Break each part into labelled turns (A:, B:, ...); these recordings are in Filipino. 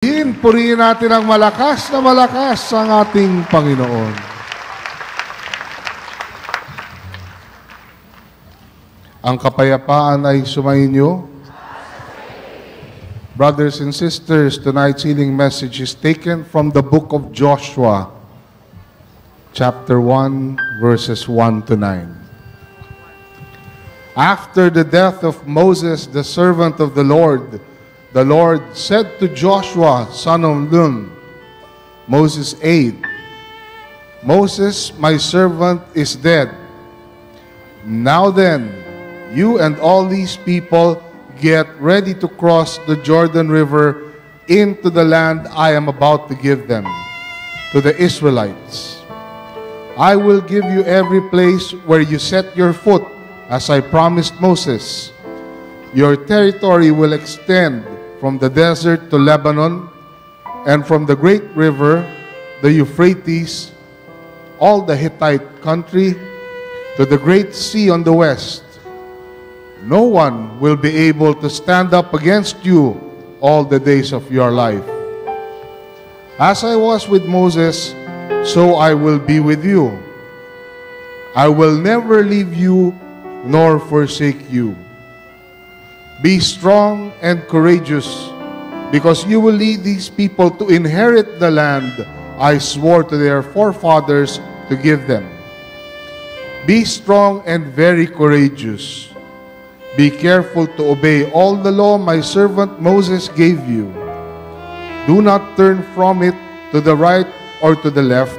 A: Purihin natin ang malakas ang ating Panginoon. Ang kapayapaan ay sumainyo. Brothers and sisters, tonight's healing message is taken from the book of Joshua, chapter 1, verses 1 to 9. After the death of Moses, the servant of the Lord said to Joshua, son of Nun, Moses' aide, Moses, my servant, is dead. Now then, you and all these people get ready to cross the Jordan River into the land I am about to give them, to the Israelites. I will give you every place where you set your foot, as I promised Moses. Your territory will extend from the desert to Lebanon, and from the great river, the Euphrates, all the Hittite country, to the great sea on the west. No one will be able to stand up against you all the days of your life. As I was with Moses, so I will be with you. I will never leave you nor forsake you. Be strong and courageous, because you will lead these people to inherit the land I swore to their forefathers to give them. Be strong and very courageous. Be careful to obey all the law my servant Moses gave you. Do not turn from it to the right or to the left,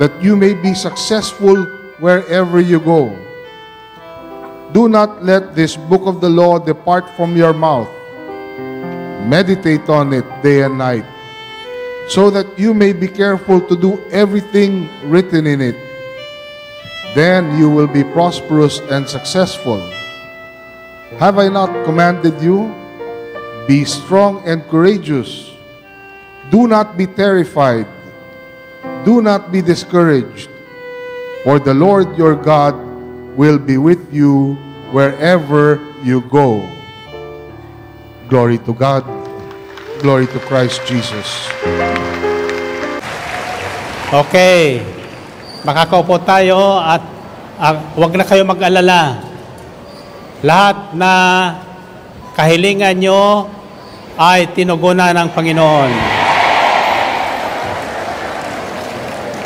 A: that you may be successful wherever you go. Do not let this book of the law depart from your mouth. Meditate on it day and night, so that you may be careful to do everything written in it. Then you will be prosperous and successful. Have I not commanded you? Be strong and courageous. Do not be terrified. Do not be discouraged, for the Lord your God will be with you wherever you go. Glory to God. Glory to Christ Jesus.
B: Okay. Makakaupo tayo at huwag na kayo mag-alala. Lahat na kahilingan nyo ay tinugunan ng Panginoon.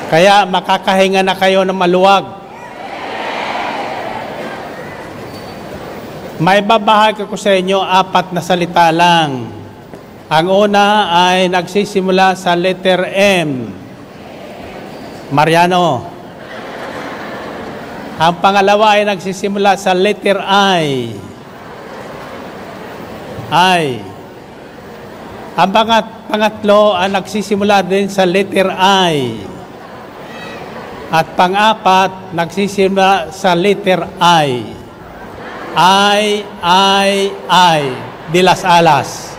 B: Kaya makakahinga na kayo ng maluwag. May babahagi ko sa inyo 4 na salita lang. Ang una ay nagsisimula sa letter M. Mariano. Ang pangalawa ay nagsisimula sa letter I. Ang pangatlo ay nagsisimula din sa letter I. At pang-apat, nagsisimula sa letter I. De las Alas.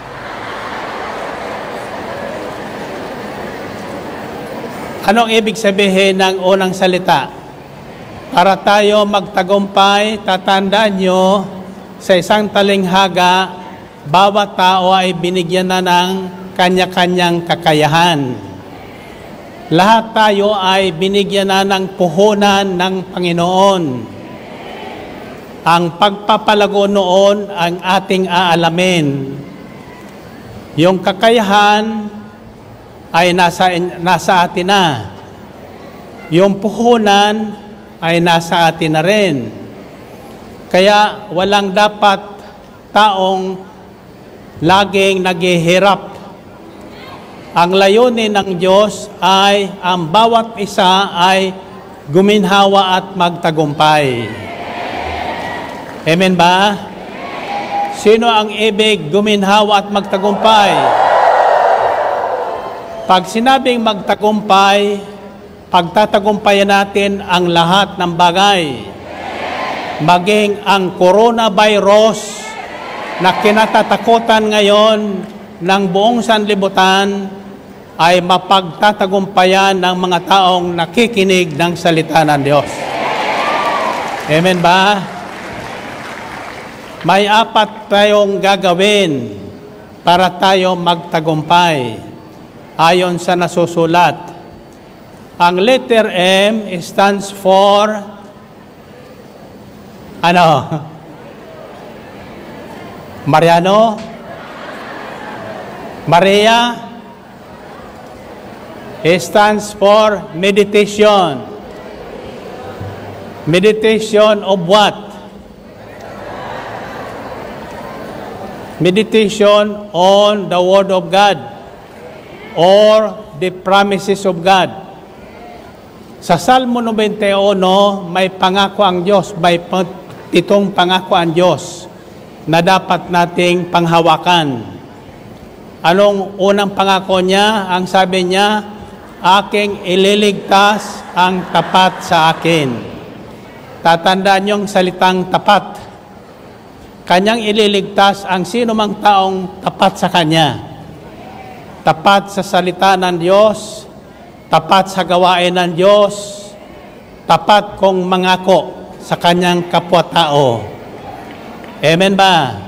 B: Anong ibig sabihin ng unang salita? Para tayo magtagumpay, tatandaan nyo, sa isang talinghaga, bawat tao ay binigyan na ng kanya-kanyang kakayahan. Lahat tayo ay binigyan na ng puhunan ng Panginoon. Ang pagpapalago noon ang ating aalamin. Yung kakayahan ay nasa atin na. Yung puhunan ay nasa atin na rin. Kaya walang dapat taong laging naghihirap. Ang layunin ng Diyos ay ang bawat isa ay guminhawa at magtagumpay. Amen ba? Sino ang ibig guminhawa at magtagumpay? Pag sinabing magtagumpay, pagtatagumpayan natin ang lahat ng bagay. Maging ang coronavirus na kinatatakutan ngayon ng buong sanlibutan ay mapagtatagumpayan ng mga taong nakikinig ng salita ng Diyos. Amen ba? May 4 tayong gagawin. para tayo magtagumpay. Ayon sa nasusulat, ang letter M stands for ano? Mariano? Maria? It stands for meditation. Meditation of what? Meditation on the Word of God or the promises of God. Sa Salmo 91, may pangako ang Diyos, may 7 pangako ang Diyos na dapat nating panghawakan. Anong unang pangako niya? Ang sabi niya, aking ililigtas ang tapat sa akin. Tatandaan niyo ang salitang tapat. Kanyang ililigtas ang sino mang taong tapat sa Kanya. Tapat sa salita ng Diyos, tapat sa gawain ng Diyos, tapat kung mangako sa Kanyang kapwa-tao. Amen ba?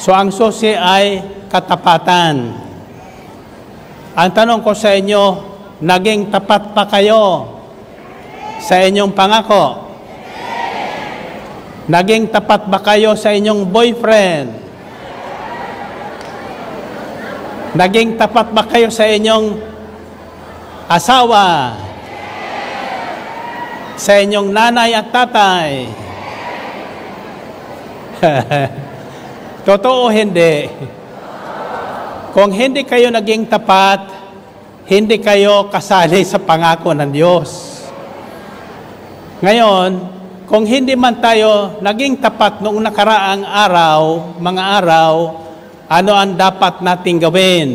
B: So ang susi ay katapatan. Ang tanong ko sa inyo, naging tapat pa kayo sa inyong pangako? Naging tapat ba kayo sa inyong boyfriend? Naging tapat ba kayo sa inyong asawa? Sa inyong nanay at tatay? Totoo hindi? Kung hindi kayo naging tapat, hindi kayo kasali sa pangako ng Diyos. Ngayon, kung hindi man tayo naging tapat noong nakaraang araw, mga araw, ano ang dapat nating gawin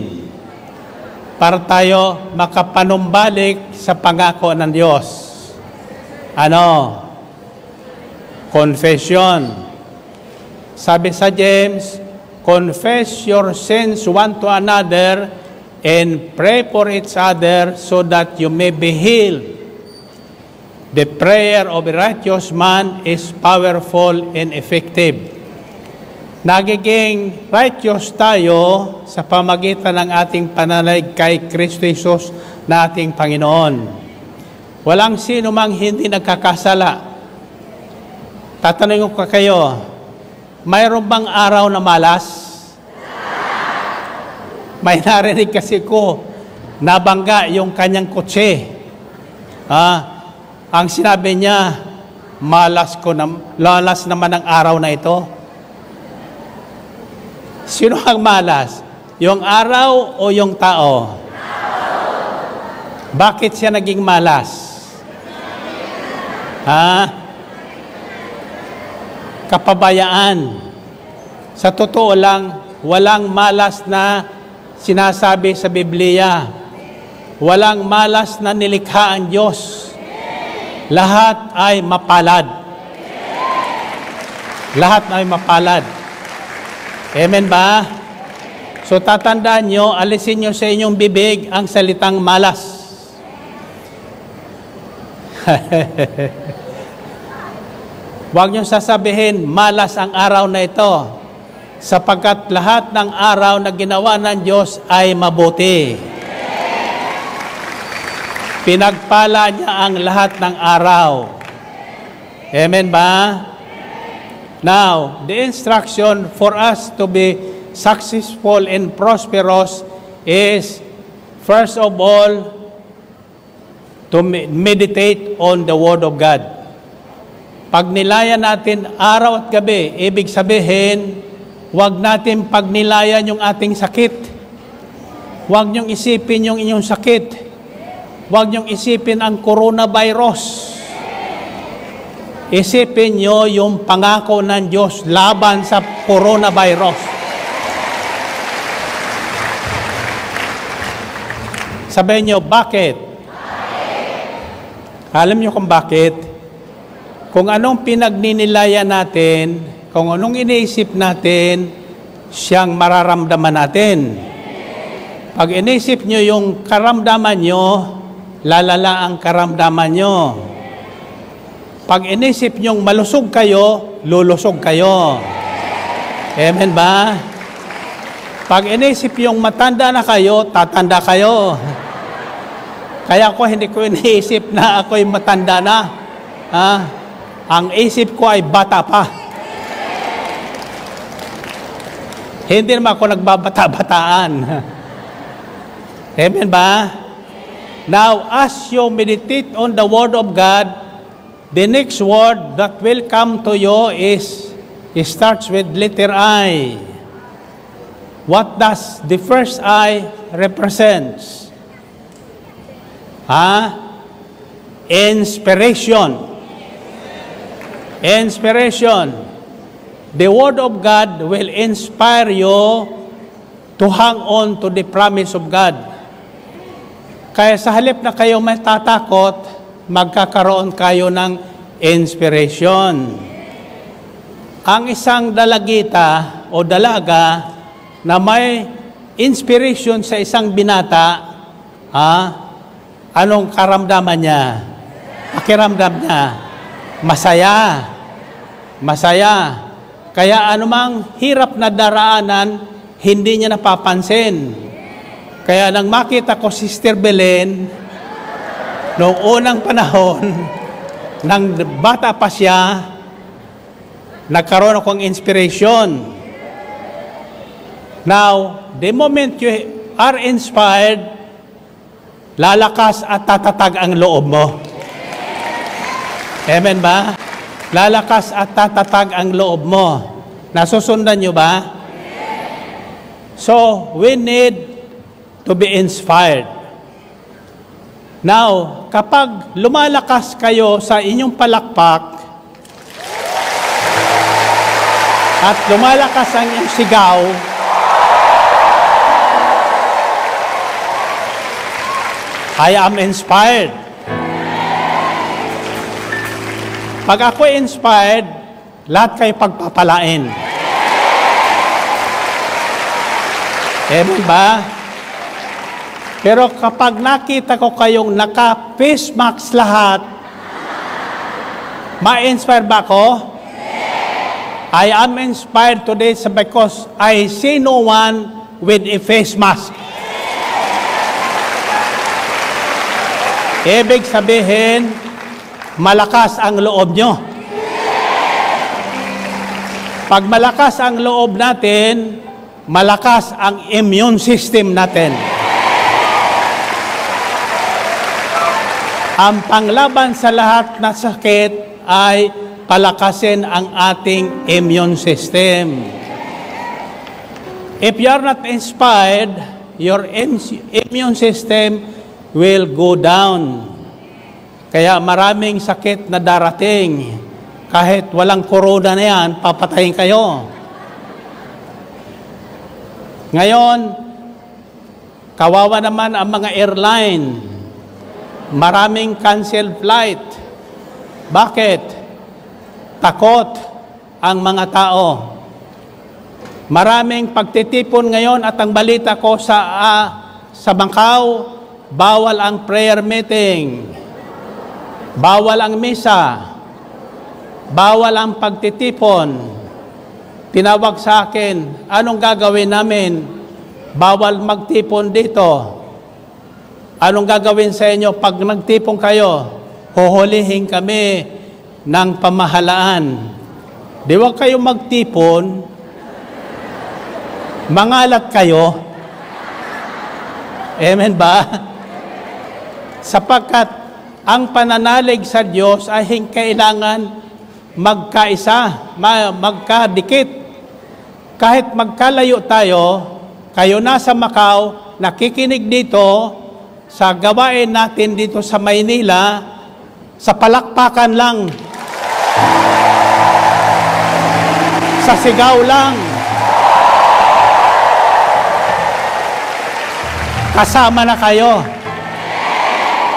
B: para tayo makapanumbalik sa pangako ng Diyos? Ano? Confession. Sabi sa James, confess your sins one to another and pray for each other so that you may be healed. The prayer of a righteous man is powerful and effective. Nagiging righteous tayo sa pamagitan ng ating pananalig kay Kristo Jesus na ating Panginoon. Walang sino mang hindi nagkakasala. Tatanungin ko kayo, mayroon bang araw na malas? May narinig kasi ko, nabangga yung kanyang kotse. Ang sinabi niya, lalas naman ang araw na ito. Sino ang malas? Yung araw o yung tao? Bakit siya naging malas? Kapabayaan. Sa totoo lang, walang malas na sinasabi sa Biblia. Walang malas na nilikha ang Diyos. Lahat ay mapalad. Lahat ay mapalad. Amen ba? So tatandaan nyo, alisin nyo sa inyong bibig ang salitang malas. Huwag nyo sasabihin, malas ang araw na ito, sapagkat lahat ng araw na ginawa ng Diyos ay mabuti. Pinagpala niya ang lahat ng araw. Amen ba? Now, the instruction for us to be successful and prosperous is, first of all, to meditate on the Word of God. Pag nilayan natin araw at gabi, ibig sabihin, huwag natin pagnilayan yung ating sakit. Huwag niyong isipin yung inyong sakit. Huwag niyong isipin ang coronavirus. Isipin niyo yung pangako ng Diyos laban sa coronavirus. Sabihin niyo, bakit? Alam niyo kung bakit? Kung anong pinagninilayan natin, kung anong iniisip natin, siyang mararamdaman natin. Pag inisip niyo yung karamdaman niyo, lalala ang karamdaman nyo. Pag inisip nyong malusog kayo, lulusog kayo. Amen ba? Pag inisip yung matanda na kayo, tatanda kayo. Kaya ako hindi ko iniisip na ako'y matanda na. Ang isip ko ay bata pa. Hindi naman ako nagbabata-bataan. Amen ba? Now, as you meditate on the Word of God, the next word that will come to you it starts with letter I. What does the first I represents? Inspiration. Inspiration. The Word of God will inspire you to hang on to the promise of God. Kaya sa halip na kayo may tatakot, magkakaroon kayo ng inspiration. Ang isang dalagita o dalaga na may inspiration sa isang binata, anong karamdaman niya? Pakiramdam niya? Masaya. Masaya. Kaya anumang hirap na daraanan, hindi niya napapansin. Kaya nang makita ko si Sister Belen, noong unang panahon, nang bata pa siya, nagkaroon akong inspiration. Now, the moment you are inspired, lalakas at tatatag ang loob mo. Amen ba? Lalakas at tatatag ang loob mo. Nasusundan nyo ba? So, we need to be inspired. Now, kapag lumalakas kayo sa inyong palakpak at lumalakas ang inyong sigaw, I am inspired. Pag ako inspired, lahat kayo pagpapalain. Amen ba? Pero kapag nakita ko kayong naka-face mask lahat, ma-inspire ba ako? I am inspired today because I see no one with a face mask. Ibig sabihin, malakas ang loob nyo. Pag malakas ang loob natin, malakas ang immune system natin. Ang panglaban sa lahat na sakit ay palakasin ang ating immune system. If you are not inspired, your immune system will go down. Kaya maraming sakit na darating. Kahit walang corona na yan, papatayin kayo. Ngayon, kawawa naman ang mga airline. Maraming canceled flight. Bakit? Takot ang mga tao. Maraming pagtitipon ngayon at ang balita ko sa Macau, bawal ang prayer meeting. Bawal ang misa. Bawal ang pagtitipon. Tinawag sa akin, anong gagawin namin? Bawal magtipon dito. Anong gagawin sa inyo pag nagtipon kayo? Huhulihin kami ng pamahalaan. Di wag kayo magtipon, mangalat kayo. Amen ba? Sapagkat ang pananalig sa Diyos ay kailangan magkaisa, magkadikit. Kahit magkalayo tayo, kayo nasa Macau, nakikinig dito, sa gawain natin dito sa Maynila, sa palakpakan lang, sa sigaw lang, kasama na kayo.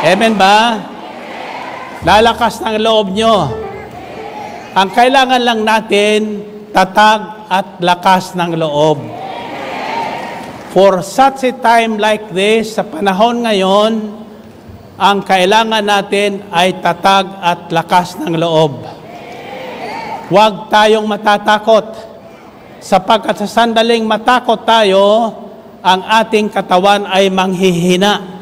B: Amen ba? Lalakas ng loob nyo. Ang kailangan lang natin, tatag at lakas ng loob. For such a time like this, sa panahon ngayon, ang kailangan natin ay tatag at lakas ng loob. Huwag tayong matatakot. sapagkat sa sandaling matakot tayo, ang ating katawan ay manghihina.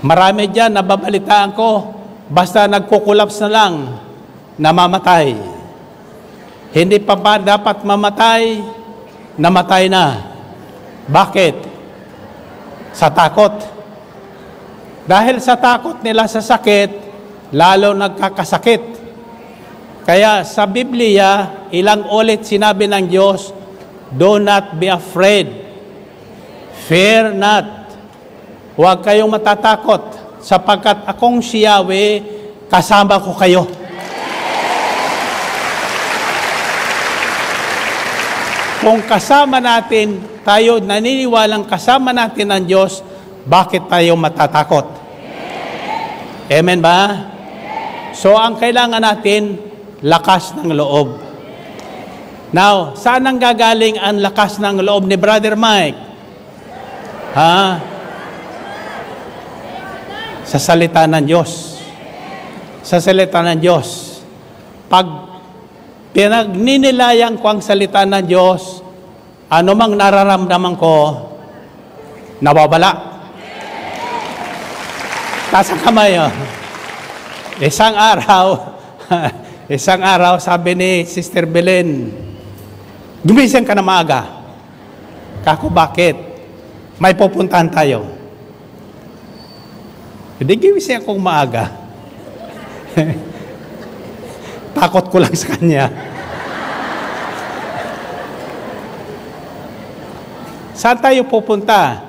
B: Marami dyan, nababalitaan ko, basta nagkukulaps na lang, namamatay. Hindi pa ba dapat mamatay? Namatay na. Bakit? Sa takot. Dahil sa takot nila sa sakit, lalo nagkakasakit. Kaya sa Biblia, ilang ulit sinabi ng Diyos, do not be afraid. Fear not. Huwag kayong matatakot, sapagkat akong si Yahweh, kasama ko kayo. Kung kasama natin, tayo naniniwalang kasama natin ang Diyos, bakit tayo matatakot? Amen ba? So ang kailangan natin, lakas ng loob. Now, saan ang gagaling ang lakas ng loob ni Brother Mike? Ha? Sa salita ng Diyos. Sa salita ng Diyos. Pag pinagninilayan ko ang salita ng Diyos, ano mang nararamdaman ko, nawawala. Taas ang kamay, oh. Isang araw, sabi ni Sister Belen, gumising ka na maaga. Kako, bakit? May pupuntahan tayo. Hindi gumising akong maaga. Takot ko lang sa kanya. Saan tayo pupunta?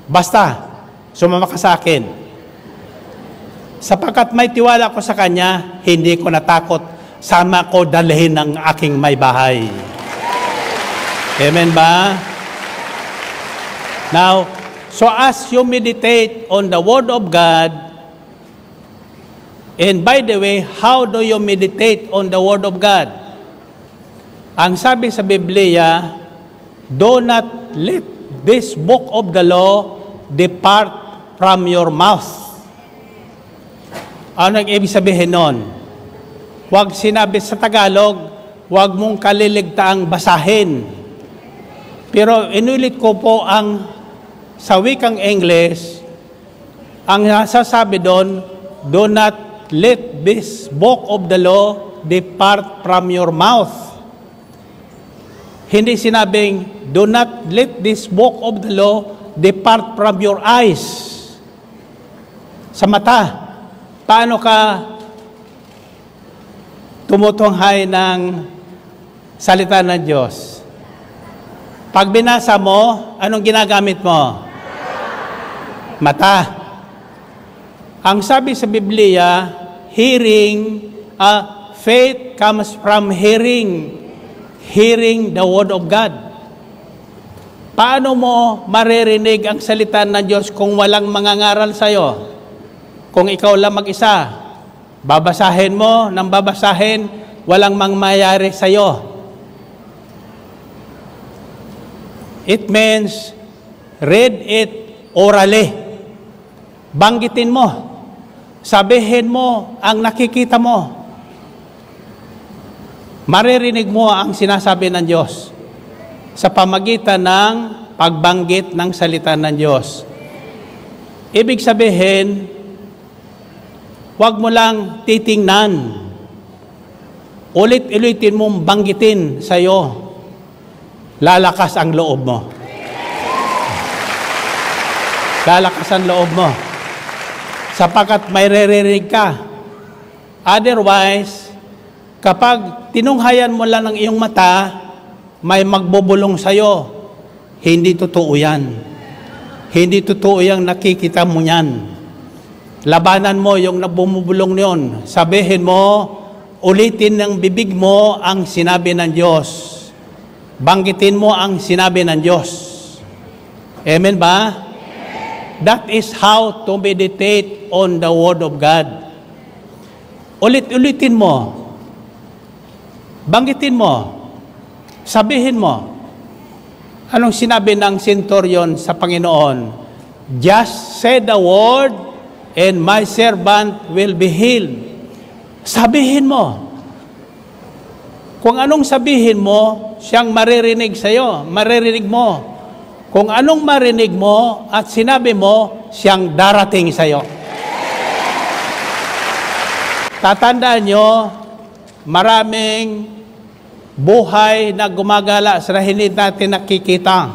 B: Basta, sumama ka sa akin. Sapagkat may tiwala ko sa kanya, hindi ko natakot. Sama ko dalhin ng aking may bahay. Amen ba? Now, so as you meditate on the Word of God, and by the way, how do you meditate on the Word of God? Ang sabi sa Biblia, do not let this book of the law depart from your mouth. Ano ang ibig sabihin nun? Huwag sinabi sa Tagalog, huwag mong kaliligtaang basahin. Pero inulit ko po ang sa wikang English, ang nasasabi doon, do not let this book of the law depart from your mouth. Hindi sinabing, do not let this book of the law depart from your eyes. Sa mata, paano ka tumutunghay ng salita ng Diyos? Pag binasa mo, anong ginagamit mo? Mata. Ang sabi sa Biblia, hearing, faith comes from hearing the Word of God. Paano mo maririnig ang salita ng Diyos kung walang mangangaral sa'yo? Kung ikaw lang mag-isa, babasahin mo ng babasahin, walang mangmayari sa'yo. It means, read it orally. Banggitin mo. Sabihin mo ang nakikita mo. Maririnig mo ang sinasabi ng Diyos sa pamagitan ng pagbanggit ng salita ng Diyos. Ibig sabihin, huwag mo lang titingnan. Ulit-ulitin mong banggitin sa iyo. Lalakas ang loob mo. Lalakas ang loob mo. Sapagkat may ririnig ka. Otherwise, kapag tinunghayan mo lang ng iyong mata, may magbubulong sa iyo. Hindi totoo yan. Hindi totoo yung nakikita mo yan. Labanan mo yung nabumubulong niyon. Sabihin mo, ulitin ng bibig mo ang sinabi ng Diyos. Banggitin mo ang sinabi ng Diyos. Amen ba? That is how to meditate on the Word of God. Ulit-ulitin mo. Banggitin mo. Sabihin mo. Anong sinabi ng centurion sa Panginoon? Just say the word and my servant will be healed. Sabihin mo. Kung anong sabihin mo, siyang maririnig sa'yo, maririnig mo. Kung anong marinig mo at sinabi mo, siyang darating sa'yo. Tatandaan nyo, maraming buhay na gumagala sa hindi natin nakikita.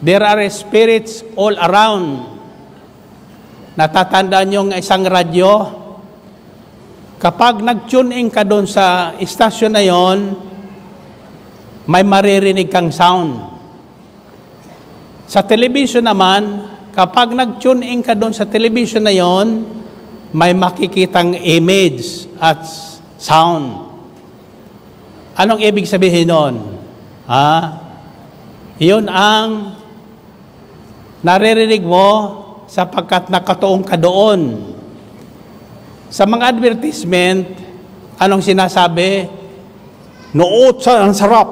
B: There are spirits all around. Natatandaan nyo ng isang radyo, kapag nag-tune in ka doon sa istasyon na yon, may maririnig kang sound. Sa television naman, kapag nag-tune in ka doon sa television na yon, may makikitang image at sound. Anong ibig sabihin nun? Yun ang naririnig mo sapagkat nakatuong ka doon. Sa mga advertisement, anong sinasabi? Noot sa ang sarap.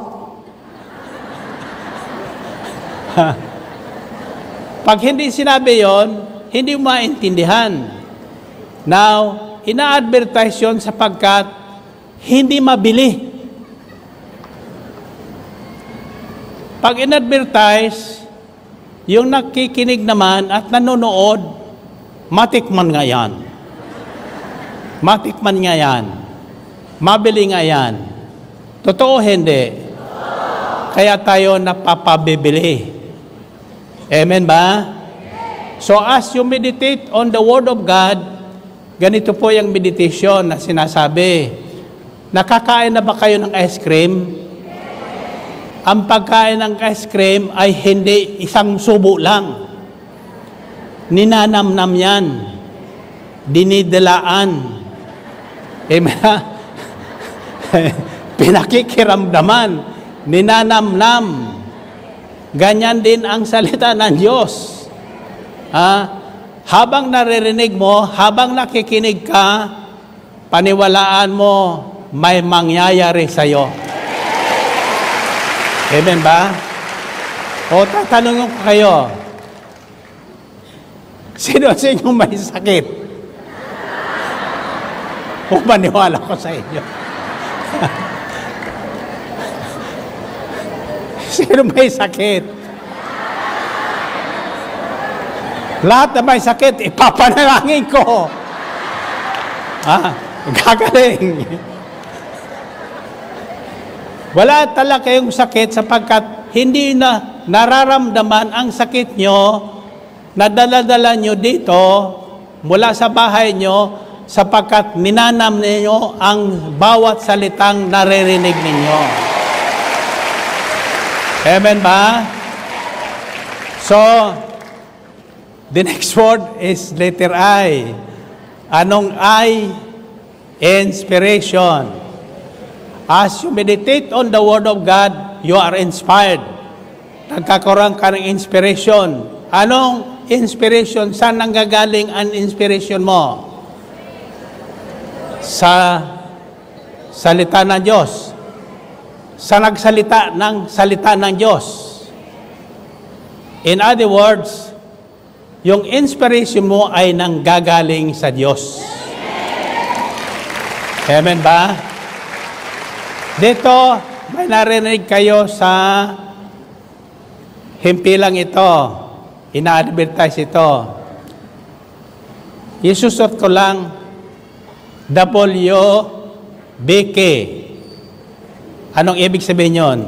B: Pag hindi sinabi yon, hindi mo maintindihan. Now, ina-advertise yun sapagkat hindi mabili. Pag in-advertise, yung nakikinig naman at nanonood, matikman nga yan. Matikman nga yan. Mabili nga yan. Totoo hindi? Kaya tayo napapabibili. Amen ba? So as you meditate on the Word of God, ganito po yung meditation na sinasabi. Nakakain na ba kayo ng ice cream? Ang pagkain ng ice cream ay hindi isang subo lang. Ninanamnam yan. Dinidilaan. Amen. Pinakikiramdaman, ninanamnam. Ganyan din ang salita ng Diyos. Habang naririnig mo, habang nakikinig ka, paniwalaan mo, may mangyayari sa'yo. Amen ba? O tatanungin ko kayo, sino sa inyo may sakit? O maniwala ko sa inyo. Sino may sakit? Lahat na may sakit, ipapanalangin ko. Gagaling. Wala talaga kayong sakit sapagkat hindi na nararamdaman ang sakit nyo na dala-dala nyo dito mula sa bahay nyo sapagkat ninanam ninyo ang bawat salitang naririnig ninyo. Amen ba? So, the next word is letter I. Anong I? Inspiration. As you meditate on the Word of God, you are inspired. Nagkakaroon ka ng inspiration. Anong inspiration? Saan nanggagaling ang inspiration mo? Sa salita ng Diyos. Sa nagsalita ng salita ng Diyos. In other words, yung inspiration mo ay nanggagaling sa Diyos. Amen ba? Dito, may narinig kayo sa himpilang ito. Ina-advertise ito. Isusot ko lang, WBK. Anong ibig sabihin yun?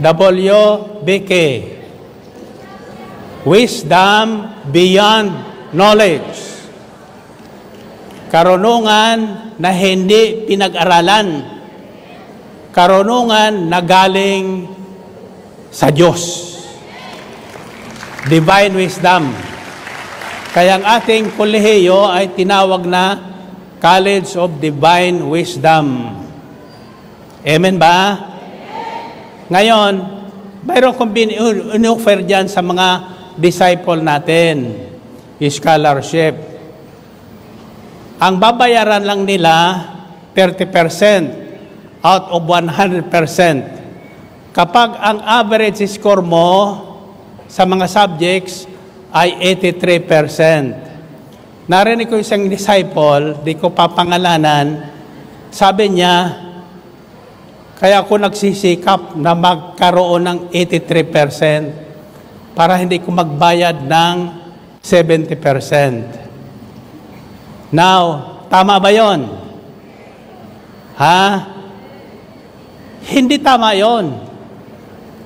B: WBK. Wisdom beyond knowledge. Karunungan na hindi pinag-aralan. Karunungan na galing sa Diyos. Divine wisdom. Kaya ang ating kolehiyo ay tinawag na College of Divine Wisdom. Amen ba? Ngayon, mayroon kong in-offer dyan sa mga disciple natin. Scholarship. Ang babayaran lang nila 30% out of 100%. Kapag ang average score mo sa mga subjects ay 83%. Narinig ko isang disciple, di ko papangalanan, sabi niya, Kaya ako nagsisikap na magkaroon ng 83% para hindi ko magbayad ng 70%. Now, tama ba yon? Ha? Hindi tama yon.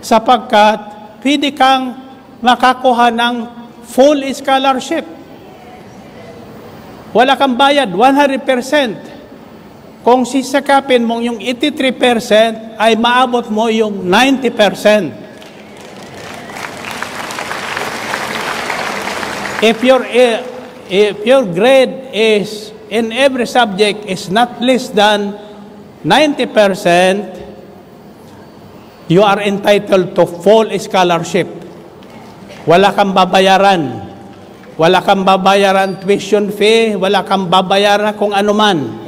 B: Sapagkat pwede kang makakuha ng full scholarship. Wala kang bayad, 100%. Kung sisakapin mong yung 83%, ay maabot mo yung 90%. If your grade is in every subject is not less than 90%, you are entitled to full scholarship. Wala kang babayaran. Wala kang babayaran tuition fee, wala kang babayaran kung ano man.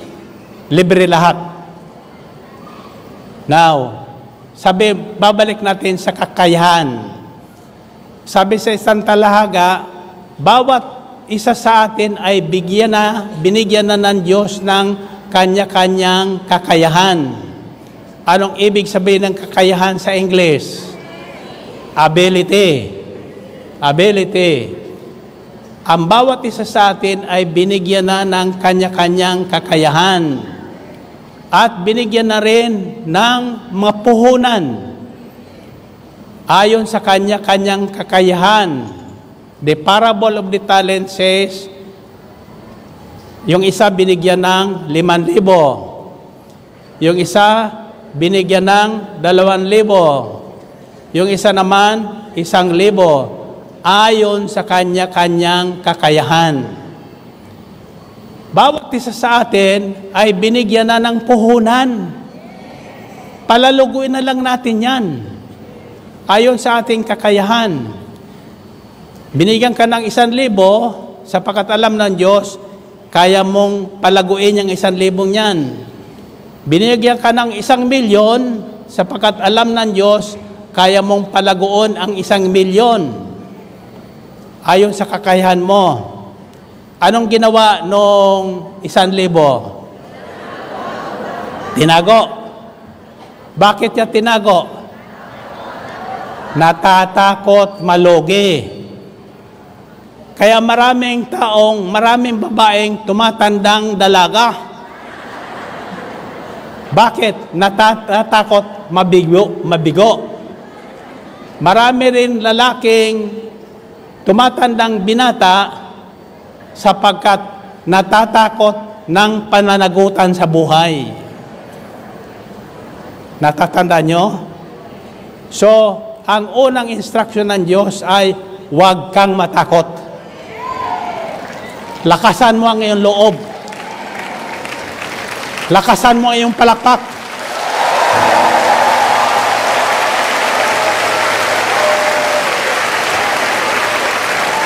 B: Libre lahat. Now, babalik natin sa kakayahan. Sabi sa isang talahaga, bawat isa sa atin ay binigyan na ng Diyos ng kanya-kanyang kakayahan. Anong ibig sabihin ng kakayahan sa English? Ability. Ability. Ang bawat isa sa atin ay binigyan na ng kanya-kanyang kakayahan. At binigyan na rin ng mga puhunan ayon sa kanya-kanyang kakayahan. The parable of the talent says, yung isa binigyan ng 5,000. Yung isa binigyan ng 2,000. Yung isa naman, 1,000. Ayon sa kanya-kanyang kakayahan. Bawat isa sa atin ay binigyan na ng puhunan. Palaluguin na lang natin yan. Ayon sa ating kakayahan. Binigyan ka ng 1,000, sapagkat alam ng Diyos, kaya mong palaguin yung 1,000 yan. Binigyan ka ng 1,000,000, sapagkat alam ng Diyos, kaya mong palaguin ang 1,000,000. Ayon sa kakayahan mo. Anong ginawa nung 1,000? Tinago. Bakit niya tinago? Natatakot malugi. Kaya maraming babaeng tumatandang dalaga. Bakit? Natatakot mabigo. Marami rin lalaking tumatandang binata sapagkat natatakot ng pananagutan sa buhay. Natatanda nyo? So, ang unang instruction ng Diyos ay huwag kang matakot. Lakasan mo ang iyong loob. Lakasan mo ang iyong palakpak.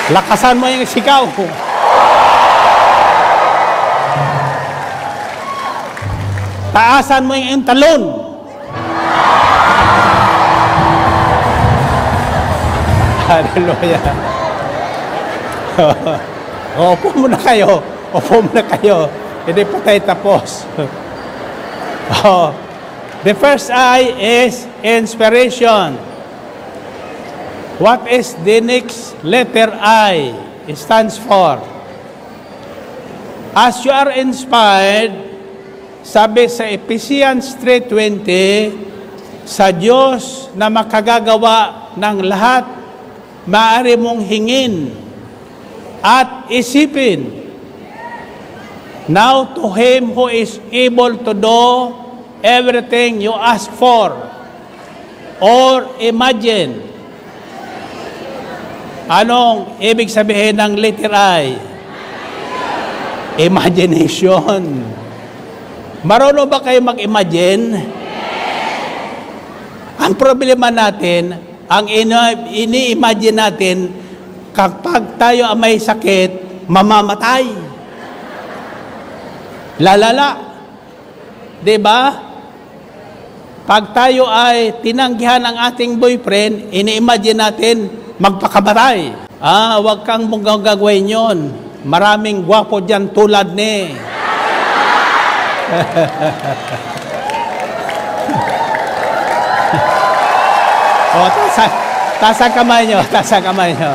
B: Lakasan mo yung sigaw. Taasan mo yung talon. Hallelujah. Opo muna kayo. Hindi pa tayo tapos. The first I is inspiration. What is the next letter I? It stands for. As you are inspired, sabi sa Ephesians 3:20, sa Diyos na makagagawa ng lahat, maaari mong hingin at isipin. Now to Him who is able to do everything you ask for or imagine. Anong ibig sabihin ng letter I? Imagination. Marunong ba kayo mag-imagine? Ang problema natin, ang ini-imagine natin, kapag tayo may sakit, mamamatay. Lalala. Diba? Pag tayo ay tinanggihan ng ating boyfriend, ini-imagine natin, magpakamatay. Huwag kang mong gagawin yun. Maraming gwapo dyan tulad ni. O, taas ang kamay nyo, taas ang kamay nyo.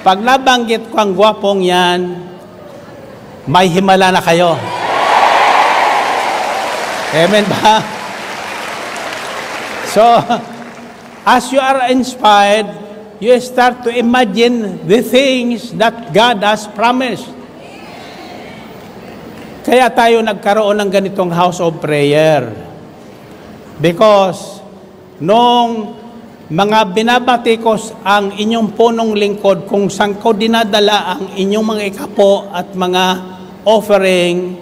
B: Pag nabanggit ko ang gwapong yan, may himala na kayo. Amen ba? So, as you are inspired, you start to imagine the things that God has promised. Kaya tayo nagkaroon ng ganitong house of prayer. Because, nung mga binabatikos ang inyong punong lingkod, kung saan ko dinadala ang inyong mga ikapo at mga offering,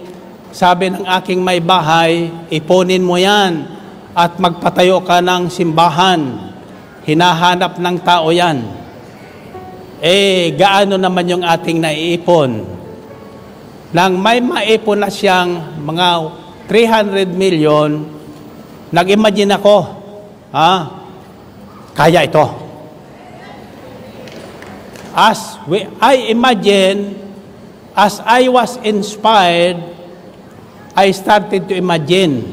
B: sabi ng aking may bahay, ipunin mo yan at magpatayo ka ng simbahan. Hinahanap ng tao yan. Gaano naman yung ating naiipon? Nang may maipon na siyang mga 300 million, nag-imagine ako, kaya ito. I imagine, as I was inspired, I started to imagine.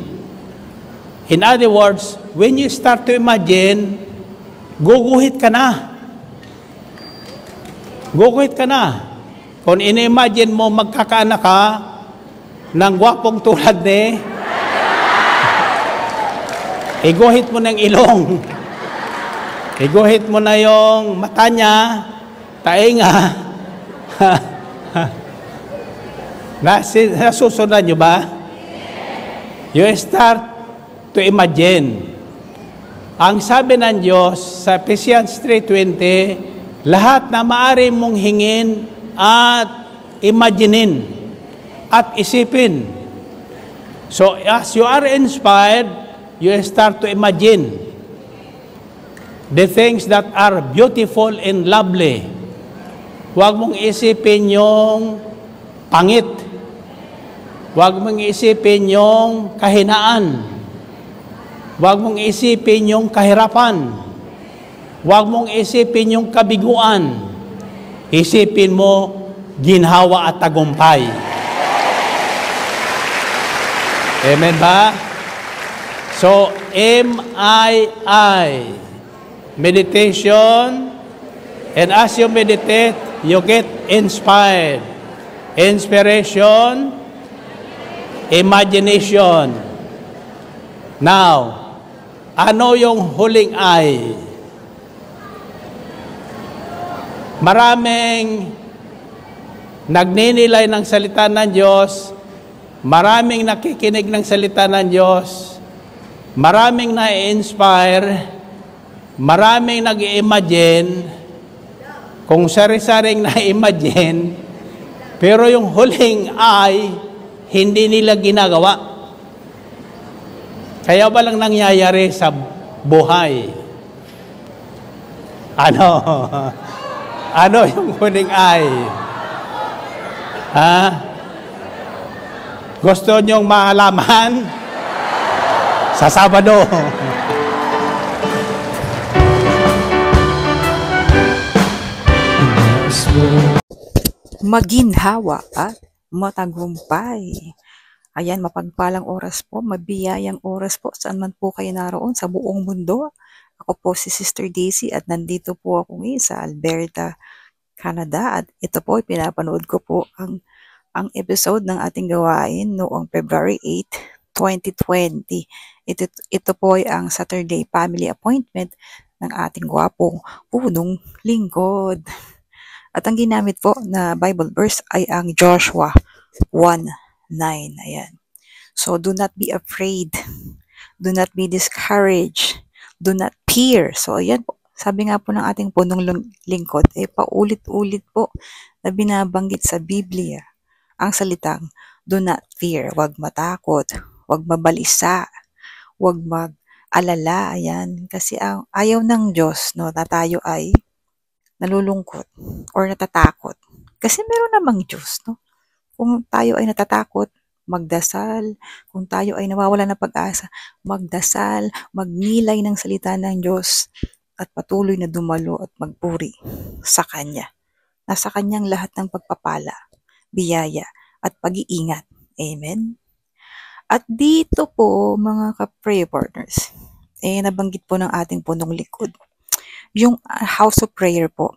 B: In other words, when you start to imagine, guguhit ka na. Guguhit ka na. Kung ini-imagine mo magkakaanak ka ng gwapong tulad ni, iguhit mo ng ilong. Iguhit mo na yung mata niya, tainga. Nasusunod nyo ba? You start to imagine. Ang sabi ng Diyos sa Ephesians 3:20, lahat na maaari mong hingin at imaginein at isipin. So as you are inspired, you start to imagine the things that are beautiful and lovely. Huwag mong isipin yung pangit. Huwag mong isipin yung kahinaan. Huwag mong isipin yung kahirapan. Huwag mong isipin yung kabiguan. Isipin mo, ginhawa at tagumpay. Amen ba? So, M-I-I. Meditation. And as you meditate, you get inspired. Inspiration. Imagination. Now, ano yung huling I? Maraming nagninilay ng salita ng Diyos, maraming nakikinig ng salita ng Diyos, maraming na-inspire, maraming nag-imagine, kung sari-saring na-imagine, pero yung huling ay hindi nila ginagawa. Kaya ba lang nangyayari sa buhay? Ano yung huling ay? Gusto nyong malaman? Sa Sabado.
C: Maginhawa at matagumpay. Ayan, mapagpalang oras po, mabiyayang oras po saan man po kayo naroon sa buong mundo. Ako po si Sister Daisy at nandito po ako ngayon sa Alberta, Canada. At ito po, pinapanood ko po ang episode ng ating gawain noong February 8, 2020. Ito po ay ang Saturday family appointment ng ating gwapong punong lingkod. At ang ginamit po na Bible verse ay ang Joshua 1:9. Ayan. So, do not be afraid. Do not be discouraged. Do not fear. So, ayan po. Sabi nga po ng ating punong lingkod, paulit-ulit po na binabanggit sa Biblia ang salitang, do not fear. Huwag matakot. Huwag mabalisa. Huwag mag-alala. Ayan. Kasi ayaw ng Diyos, no, na tayo ay nalulungkot or natatakot. Kasi meron namang Diyos, no? Kung tayo ay natatakot, magdasal. Kung tayo ay nawawala ng pag-asa, magdasal, magnilay ng salita ng Diyos, at patuloy na dumalo at magpuri sa Kanya. Nasa Kanyang lahat ng pagpapala, biyaya, at pag-iingat. Amen? At dito po, mga ka-prayer partners, nabanggit po ng ating punong likod. Yung house of prayer po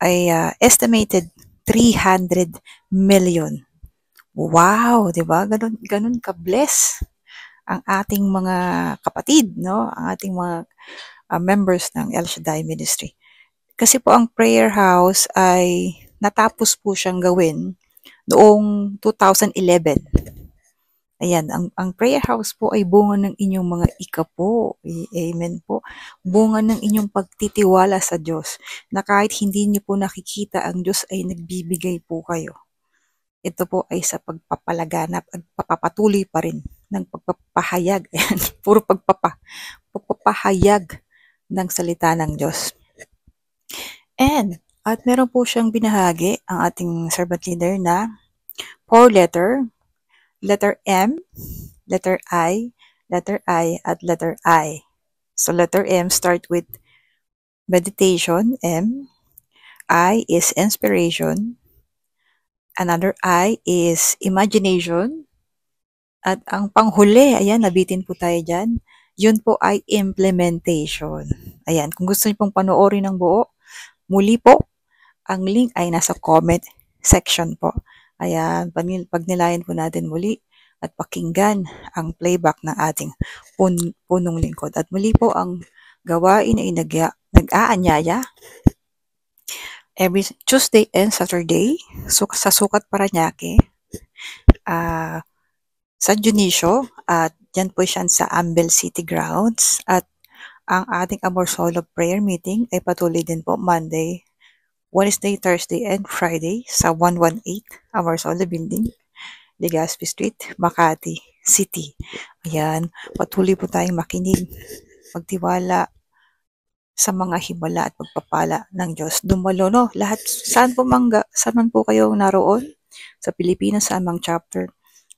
C: ay estimated 300 million. Wow, 'di ba? Ganun ka-bless ang ating mga kapatid, no? Ang ating mga members ng El Shaddai Ministry. Kasi po ang prayer house ay natapos po siyang gawin noong 2011. Ayan, ang prayer house po ay bunga ng inyong mga ika po. Amen po. Bunga ng inyong pagtitiwala sa Diyos na kahit hindi niyo po nakikita, ang Diyos ay nagbibigay po kayo. Ito po ay sa pagpapalaganap at papapatuloy pa rin ng pagpapahayag. Ayan, puro pagpapahayag ng salita ng Diyos. At meron po siyang binahagi ang ating servant leader na 4-letter, letter M, letter I, at letter I. So letter M start with meditation, M. I is inspiration. Another I is imagination. At ang panghuli, ayan, nabitin po tayo dyan. Yun po ay implementation. Ayan, kung gusto niyo pong panoorin ng buo, muli po, ang link ay nasa comment section po. Ayan, pag nilayan po natin muli at pakinggan ang playback ng ating punong lingkod. At muli po, ang gawain ay nag-aanyaya every Tuesday and Saturday sa Sukat Parañaque, sa Dionisio, at dyan po siya sa Ambel City Grounds. At ang ating Amor Solo prayer meeting ay patuloy din po Monday, Wednesday, Thursday, and Friday sa 118 Amor Solo Building, Legazpi Street, Makati City. Ayan, patuloy po tayong makinig, magtiwala sa mga himala at pagpapala ng Diyos. Dumalo, no? Lahat, saan man po kayo naroon? Sa Pilipinas, sa amang chapter,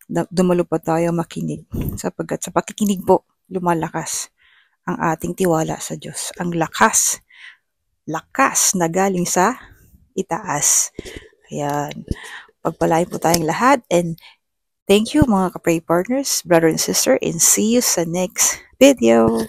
C: dumalo pa tayo makinig. Sapagkat sa pakikinig po, lumalakas ang ating tiwala sa Diyos. Ang lakas na galing sa itaas. Ayan. Pagpalain po tayong lahat, and thank you mga ka-pray partners, brother and sister, and see you sa next video.